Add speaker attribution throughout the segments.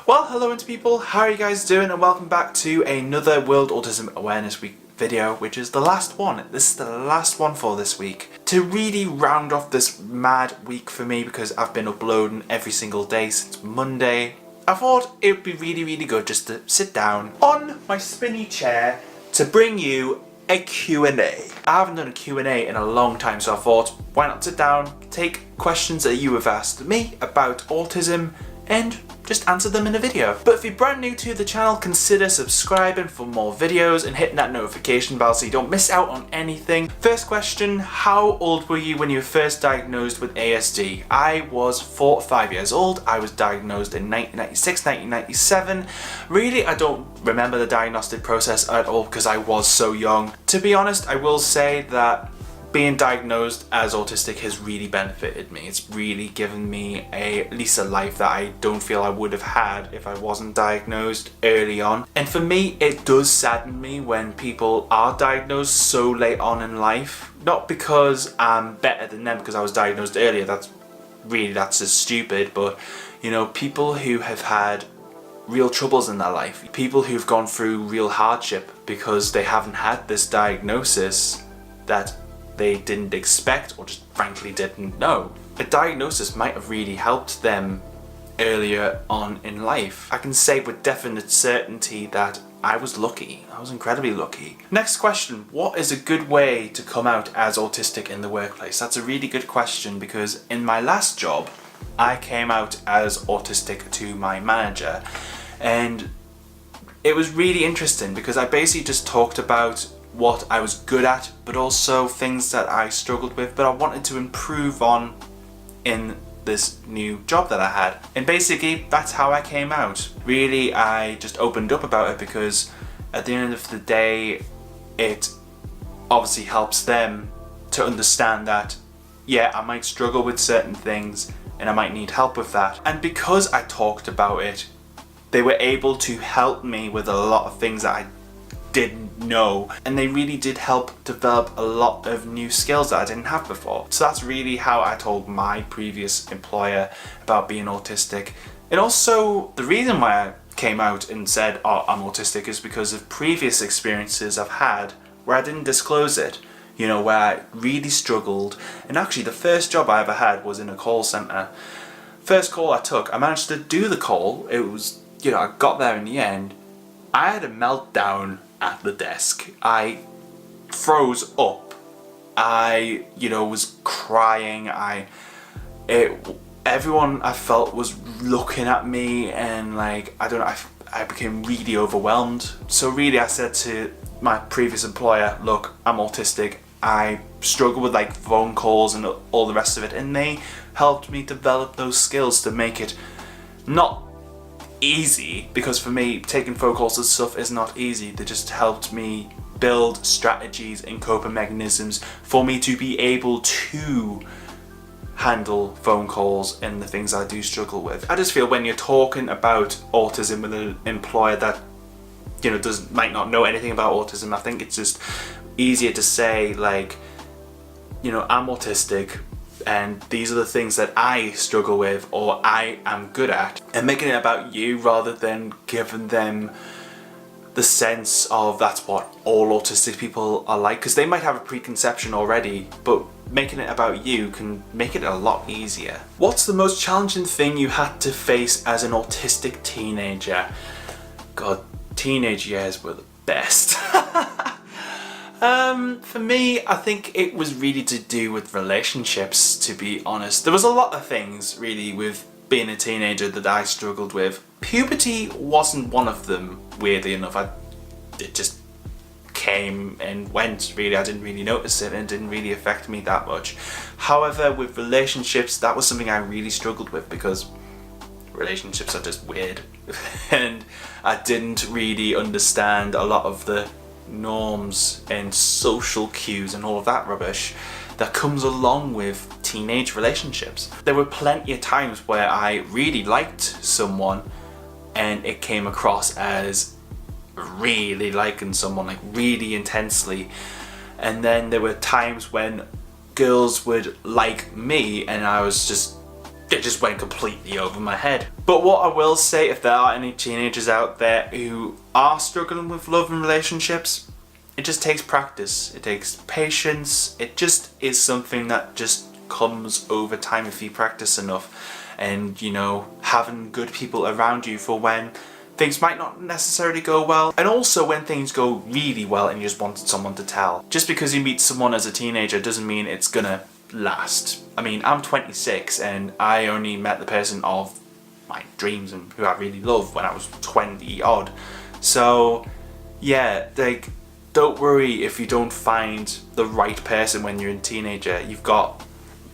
Speaker 1: Well, hello people, how are you guys doing, and welcome back to another World Autism Awareness Week video, which is the last one. This is the last one for this week. To really round off this mad week for me, because I've been uploading every single day since Monday, I thought it would be really good just to sit down on my spinny chair to bring you a Q&A. I haven't done a Q&A in a long time, so I thought, why not sit down, take questions that you have asked me about autism, and just answer them in a video. But if you're brand new to the channel, consider subscribing for more videos and hitting that notification bell so you don't miss out on anything. First question, how old were you when you were first diagnosed with ASD? I was 4 or 5 years old. I was diagnosed in 1996, 1997. Really, I don't remember the diagnostic process at all because I was so young. To be honest, I will say that being diagnosed as autistic has really benefited me. It's really given me at least a life that I don't feel I would have had if I wasn't diagnosed early on. And for me, it does sadden me when people are diagnosed so late on in life. Not because I'm better than them because I was diagnosed earlier, that's just stupid, but you know, people who have had real troubles in their life, people who've gone through real hardship because they haven't had this diagnosis that they didn't expect or just frankly didn't know. A diagnosis might have really helped them earlier on in life. I can say with definite certainty that I was lucky. I was incredibly lucky. Next question, what is a good way to come out as autistic in the workplace? That's a really good question because in my last job, I came out as autistic to my manager, and it was really interesting because I basically just talked about what I was good at, but also things that I struggled with, but I wanted to improve on in this new job that I had. And basically, that's how I came out. Really, I just opened up about it because at the end of the day, it obviously helps them to understand that, yeah, I might struggle with certain things and I might need help with that. And because I talked about it, they were able to help me with a lot of things that I didn't know, and they really did help develop a lot of new skills that I didn't have before. So that's really how I told my previous employer about being autistic. And also the reason why I came out and said, oh, I'm autistic, is because of previous experiences I've had where I didn't disclose it, you know, where I really struggled. And actually the first job I ever had was in a call center. First call I took, I managed to do the call. It was, you know, I got there in the end. I had a meltdown at the desk. I froze up. I, you know, was crying. Everyone I felt was looking at me, and like, I don't know, I became really overwhelmed. So really I said to my previous employer, look, I'm autistic. I struggle with like phone calls and all the rest of it, and they helped me develop those skills to make it not easy, because for me taking phone calls and stuff is not easy. They just helped me build strategies and coping mechanisms for me to be able to handle phone calls and the things I do struggle with. I just feel when you're talking about autism with an employer that, you know, might not know anything about autism, I think it's just easier to say like, you know, I'm autistic and these are the things that I struggle with or I am good at, and making it about you rather than giving them the sense of that's what all autistic people are like, because they might have a preconception already, but making it about you can make it a lot easier. What's the most challenging thing you had to face as an autistic teenager? God, teenage years were the best. For me, I think it was really to do with relationships, to be honest. There was a lot of things really with being a teenager that I struggled with. Puberty wasn't one of them, weirdly enough. It just came and went, really. I didn't really notice it and it didn't really affect me that much. However, with relationships, that was something I really struggled with because relationships are just weird. And I didn't really understand a lot of the norms and social cues and all of that rubbish that comes along with teenage relationships. There were plenty of times where I really liked someone and it came across as really liking someone, like really intensely, and then there were times when girls would like me and I was just it just went completely over my head. But what I will say, if there are any teenagers out there who are struggling with love and relationships, it just takes practice, it takes patience, it just is something that just comes over time if you practice enough, and you know, having good people around you for when things might not necessarily go well, and also when things go really well and you just want someone to tell. Just because you meet someone as a teenager doesn't mean it's gonna last. I mean, I'm 26 and I only met the person of my dreams and who I really love when I was 20 odd. So yeah, like, don't worry if you don't find the right person when you're a teenager. You've got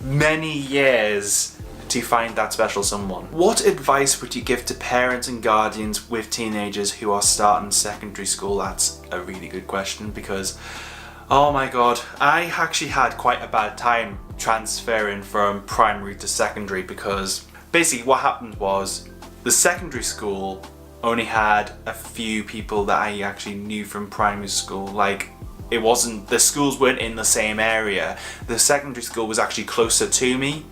Speaker 1: many years to find that special someone. What advice would you give to parents and guardians with teenagers who are starting secondary school? That's a really good question, because oh my god, I actually had quite a bad time transferring from primary to secondary, because basically what happened was the secondary school only had a few people that I actually knew from primary school. Like, it wasn't, the schools weren't in the same area. The secondary school was actually closer to me,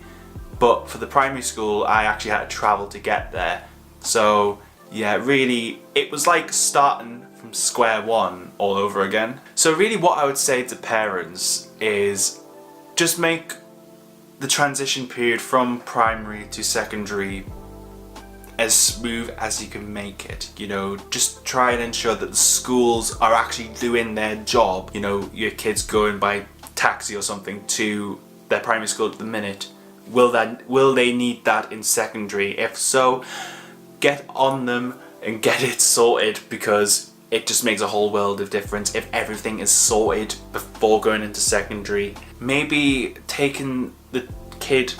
Speaker 1: but for the primary school I actually had to travel to get there. So yeah, really it was like starting from square one all over again. So really what I would say to parents is just make the transition period from primary to secondary as smooth as you can make it. You know, just try and ensure that the schools are actually doing their job. You know, your kids going by taxi or something to their primary school at the minute. Will they need that in secondary? If so, get on them and get it sorted, because it just makes a whole world of difference if everything is sorted before going into secondary. Maybe taking the kid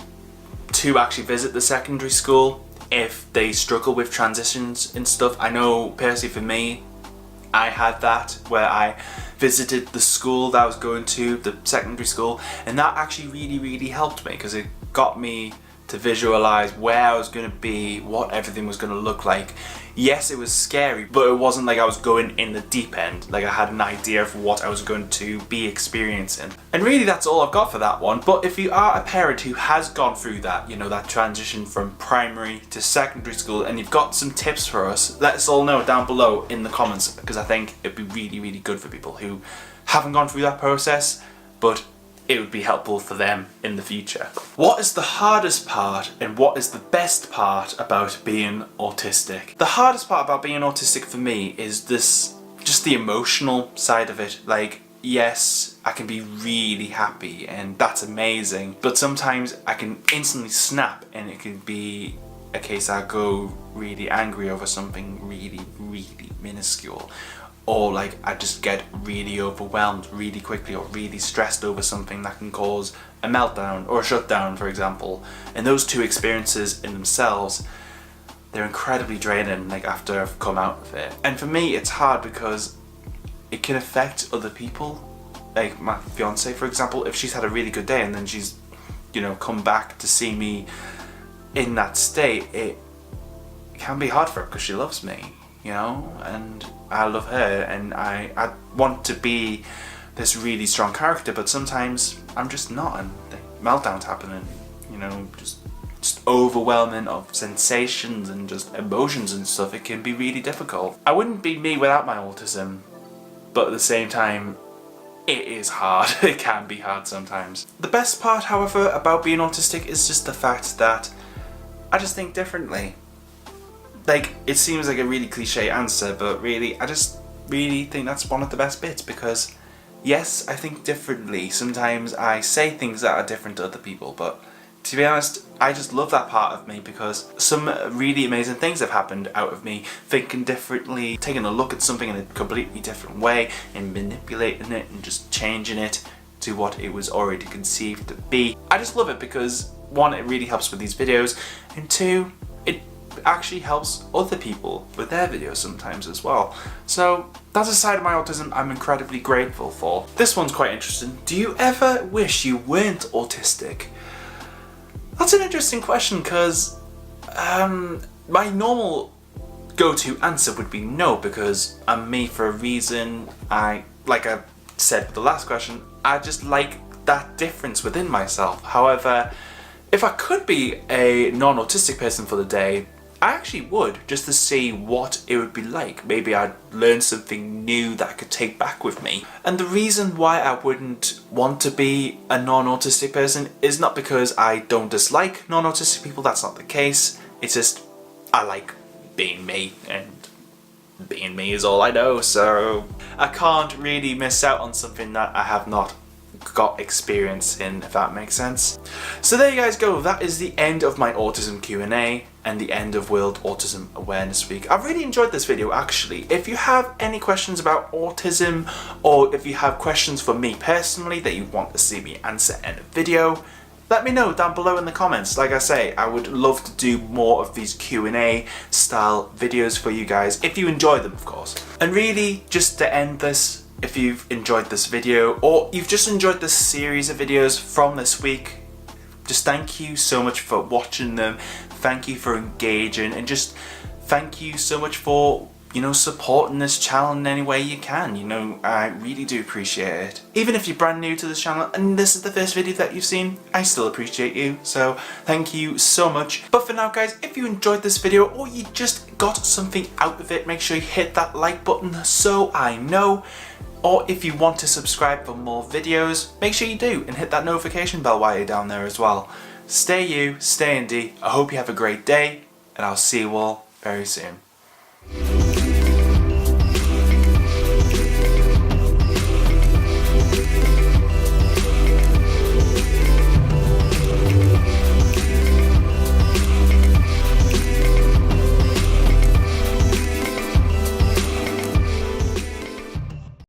Speaker 1: to actually visit the secondary school if they struggle with transitions and stuff. I know personally for me, I had that where I visited the school that I was going to, the secondary school, and that actually really helped me, because it got me to visualize where I was going to be, what everything was going to look like. Yes, it was scary, but it wasn't like I was going in the deep end. Like, I had an idea of what I was going to be experiencing. And really that's all I've got for that one. But if you are a parent who has gone through that, you know, that transition from primary to secondary school, and you've got some tips for us, let us all know down below in the comments, because I think it'd be really good for people who haven't gone through that process, but it would be helpful for them in the future. What is the hardest part and what is the best part about being autistic? The hardest part about being autistic for me is this, just the emotional side of it. Like, yes, I can be really happy and that's amazing, but sometimes I can instantly snap and it can be a case I go really angry over something really minuscule. Or like I just get really overwhelmed really quickly, or really stressed over something that can cause a meltdown or a shutdown, for example. And those two experiences in themselves, they're incredibly draining, like after I've come out of it. And for me it's hard because it can affect other people. Like my fiance, for example, if she's had a really good day and then she's, you know, come back to see me in that state, it can be hard for her because she loves me, you know, and I love her, and I want to be this really strong character, but sometimes I'm just not, and the meltdowns happen, and you know, just overwhelming of sensations and just emotions and stuff. It can be really difficult. I wouldn't be me without my autism, but at the same time it is hard. It can be hard sometimes. The best part, however, about being autistic is just the fact that I just think differently. Like, it seems like a really cliche answer, but really, I just really think that's one of the best bits, because yes, I think differently. Sometimes I say things that are different to other people, but to be honest, I just love that part of me, because some really amazing things have happened out of me thinking differently, taking a look at something in a completely different way and manipulating it and just changing it to what it was already conceived to be. I just love it because one, it really helps with these videos, and two, it actually helps other people with their videos sometimes as well. So that's a side of my autism I'm incredibly grateful for. This one's quite interesting. Do you ever wish you weren't autistic? That's an interesting question, because my normal go-to answer would be no, because I'm me for a reason. Like I said with the last question, I just like that difference within myself. However, If I could be a non-autistic person for the day, I actually would, just to see what it would be like. Maybe I'd learn something new that I could take back with me. And the reason why I wouldn't want to be a non-autistic person is not because I don't dislike non-autistic people, that's not the case. It's just, I like being me, and being me is all I know, so I can't really miss out on something that I have not got experience in, if that makes sense. So there you guys go, that is the end of my autism Q&A and the end of World Autism Awareness Week. I've really enjoyed this video actually. If you have any questions about autism, or if you have questions for me personally that you want to see me answer in a video, let me know down below in the comments. Like I say, I would love to do more of these Q&A style videos for you guys, if you enjoy them of course. And really, just to end this, if you've enjoyed this video, or you've just enjoyed this series of videos from this week, just thank you so much for watching them, thank you for engaging, and just thank you so much for, you know, supporting this channel in any way you can. You know, I really do appreciate it. Even if you're brand new to this channel and this is the first video that you've seen, I still appreciate you, so thank you so much. But for now guys, if you enjoyed this video or you just got something out of it, make sure you hit that like button so I know. Or if you want to subscribe for more videos, make sure you do, and hit that notification bell while you're down there as well. Stay you, stay indie. I hope you have a great day, and I'll see you all very soon.